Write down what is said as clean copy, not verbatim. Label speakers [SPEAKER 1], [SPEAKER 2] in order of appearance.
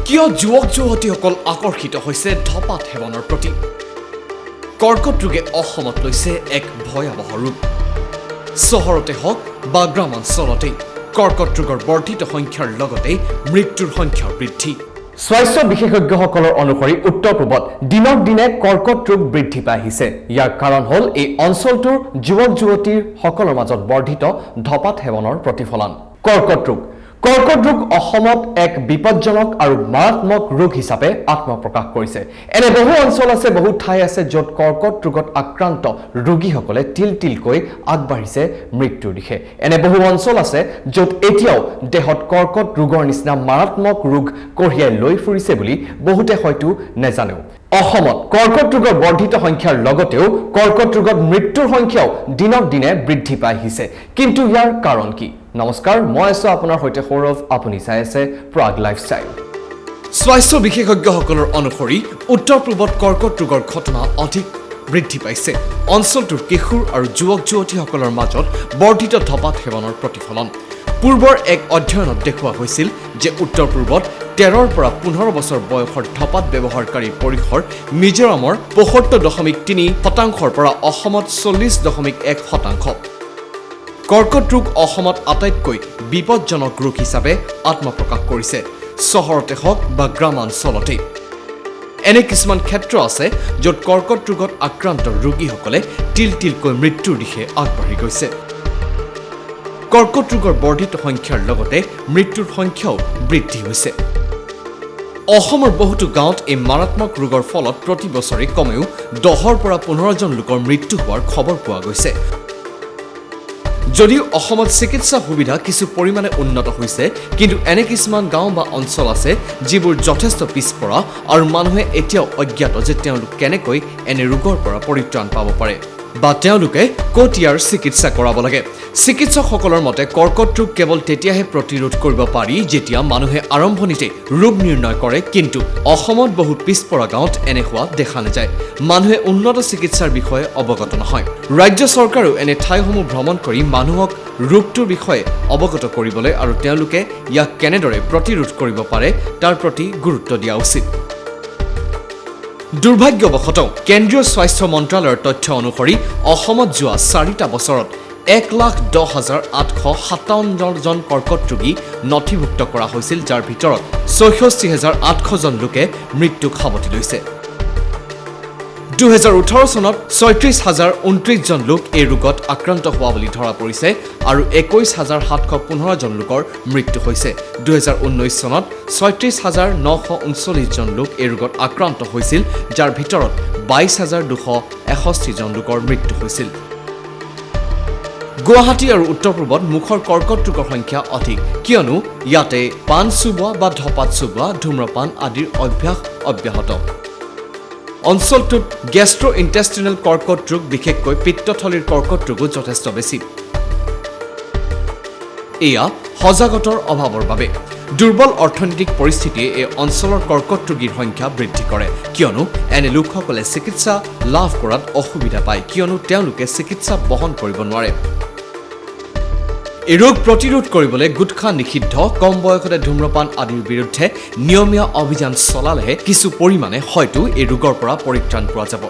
[SPEAKER 1] কিয় যুৱক যুৱতীসকল আকৰ্ষিত হৈছে ধপাত সেৱনৰ প্ৰতি কৰ্কট ৰোগে অসমত লৈছে এক ভয়াৱহ ৰূপ চহৰতে হওক বা গ্ৰামাঞ্চলতে কৰ্কট ৰোগৰ বৰ্ধিত সংখ্যাৰ লগতে মৃত্যুৰ সংখ্যা বৃদ্ধি
[SPEAKER 2] স্বাস্থ্য বিশেষজ্ঞসকলৰ অনুসৰি উত্তৰ পূবত দিনক দিনে কৰ্কট ৰোগ বৃদ্ধি পাই আহিছে ইয়াৰ কাৰণ হ'ল এই অঞ্চলটোৰ যুৱক যুৱতীৰ সকলৰ মাজত বৰ্ধিত ধপাত সেৱনৰ প্ৰতিফলন কৰ্কট ৰোগ অসমত এক বিপজ্জনক আৰু মাৰাত্মক ৰোগ হিচাপে আত্মপ্ৰকাশ কৰিছে এনে বহু অঞ্চল আছে বহু ঠাই আছে য'ত কৰ্কট ৰোগত আক্ৰান্ত ৰোগীসকলে তিলকৈ আগবাঢ়িছে মৃত্যুৰ দিশে এনে বহু অঞ্চল আছে য'ত এতিয়াও দেহত কৰ্কট ৰোগৰ নিচিনা মাৰাত্মক ৰোগ কঢ়িয়াই লৈ ফুৰিছে বুলি বহুতে হয়তো নেজানেও অসমত কৰ্কট ৰোগৰ বৰ্ধিত সংখ্যাৰ লগতেও কৰ্কট ৰোগত মৃত্যুৰ সংখ্যাও দিনক দিনে বৃদ্ধি পাই আহিছে কিন্তু ইয়াৰ কাৰণ কি নমস্কাৰ মই আছো আপোনাৰ হৈতে সৌৰভ আপুনি চাই আছে প্ৰাগ লাইফষ্টাইল
[SPEAKER 1] স্বাস্থ্য বিশেষজ্ঞসকলৰ অনুসৰি উত্তৰ পূবত কৰ্কট ৰোগৰ ঘটনা অধিক বৃদ্ধি পাইছে অঞ্চলটোৰ কিশোৰ আৰু যুৱক যুৱতীসকলৰ মাজত বৰ্ধিত ধপাত সেৱনৰ প্ৰতিফলন পূৰ্বৰ এক অধ্যয়নত দেখুওৱা হৈছিল যে উত্তৰ পূবত 13ৰ পৰা 15 বছৰ বয়সৰ ধপাত ব্যৱহাৰকাৰী পৰিসৰ মিজোৰামৰ 75.3% পৰা অসমত 40.1% কৰ্কট ৰোগ অসমত আটাইতকৈ বিপজ্জনক ৰোগ হিচাপে আত্মপ্ৰকাশ কৰিছে চহৰতে হওক বা গ্ৰামাঞ্চলতে এনে কিছুমান ক্ষেত্ৰ আছে য'ত কৰ্কট ৰোগত আক্ৰান্ত ৰোগীসকলে তিলকৈ মৃত্যুৰ দিশে আগবাঢ়ি গৈছে কৰ্কট ৰোগৰ বৰ্ধিত সংখ্যাৰ লগতে মৃত্যুৰ সংখ্যাও বৃদ্ধি হৈছে অসমৰ বহুতো গাঁৱত এই মাৰাত্মক ৰোগৰ ফলত প্ৰতি বছৰে কমেও 10ৰ পৰা 15 জন লোকৰ মৃত্যু হোৱাৰ খবৰ পোৱা গৈছে যদিও অসমত চিকিৎসা সুবিধা কিছু পৰিমাণে উন্নত হৈছে কিন্তু এনে কিছুমান গাঁও বা অঞ্চল আছে যিবোৰ যথেষ্ট পিছপৰা আৰু মানুহে এতিয়াও অজ্ঞাত যে তেওঁলোক কেনেকৈ এনে ৰোগৰ পৰা পৰিত্ৰাণ পাব পাৰে বা তেওঁলোকে ক'ত ইয়াৰ চিকিৎসা কৰাব লাগে চিকিৎসকসকলৰ মতে কৰ্কট ৰোগ কেৱল তেতিয়াহে প্ৰতিৰোধ কৰিব পাৰি যেতিয়া মানুহে আৰম্ভণিতে ৰোগ নিৰ্ণয় কৰে কিন্তু অসমত বহু পিছপৰা গাঁৱত এনে হোৱা দেখা নাযায় মানুহে উন্নত চিকিৎসাৰ বিষয়ে অৱগত নহয় ৰাজ্য চৰকাৰেও এনে ঠাইসমূহ ভ্ৰমণ কৰি মানুহক ৰোগটোৰ বিষয়ে অৱগত কৰিবলৈ আৰু তেওঁলোকে ইয়াক কেনেদৰে প্ৰতিৰোধ কৰিব পাৰে তাৰ প্ৰতি গুৰুত্ব দিয়া উচিত দুৰ্ভাগ্যবশতঃ কেন্দ্ৰীয় স্বাস্থ্য মন্ত্ৰালয়ৰ তথ্য অনুসৰি অসমত যোৱা 4টা বছৰত 1,10,857 জন কৰ্কট ৰোগী নথিভুক্ত কৰা হৈছিল যাৰ ভিতৰত 64,800 জন লোকে মৃত্যুক সাৱটি লৈছে 2018 চনত 36,029 জন লোক এই ৰোগত আক্ৰান্ত হোৱা বুলি ধৰা পৰিছে আৰু 21,715 জন লোকৰ মৃত্যু হৈছে 2019 চনত 36,939 জন লোক এই ৰোগত আক্ৰান্ত হৈছিল যাৰ ভিতৰত 22,261 জন লোকৰ মৃত্যু হৈছিল গুৱাহাটী আৰু উত্তৰ পূবত মুখৰ কৰ্কট ৰোগৰ সংখ্যা অধিক কিয়নো ইয়াতে পাণ চুবোৱা বা ধপাত চুবোৱা ধূম্ৰপান আদিৰ অভ্যাস অব্যাহত অঞ্চলটোত গেষ্ট্ৰইণ্টেষ্টিনেল কৰ্কট ৰোগ বিশেষকৈ পিত্তথলীৰ কৰ্কট ৰোগো যথেষ্ট বেছি এয়া সজাগতাৰ অভাৱৰ বাবে দুৰ্বল অৰ্থনৈতিক পৰিস্থিতিয়ে এই অঞ্চলৰ কৰ্কট ৰোগীৰ সংখ্যা বৃদ্ধি কৰে কিয়নো এনে লোকসকলে চিকিৎসা লাভ কৰাত অসুবিধা পায় কিয়নো তেওঁলোকে চিকিৎসা বহন কৰিব নোৱাৰে এই ৰোগ প্ৰতিৰোধ কৰিবলৈ গুটখা নিষিদ্ধ কম বয়সতে ধূম্ৰপান আদিৰ বিৰুদ্ধে নিয়মীয়া অভিযান চলালেহে কিছু পৰিমাণে হয়তো এই ৰোগৰ পৰা পৰিত্ৰাণ পোৱা যাব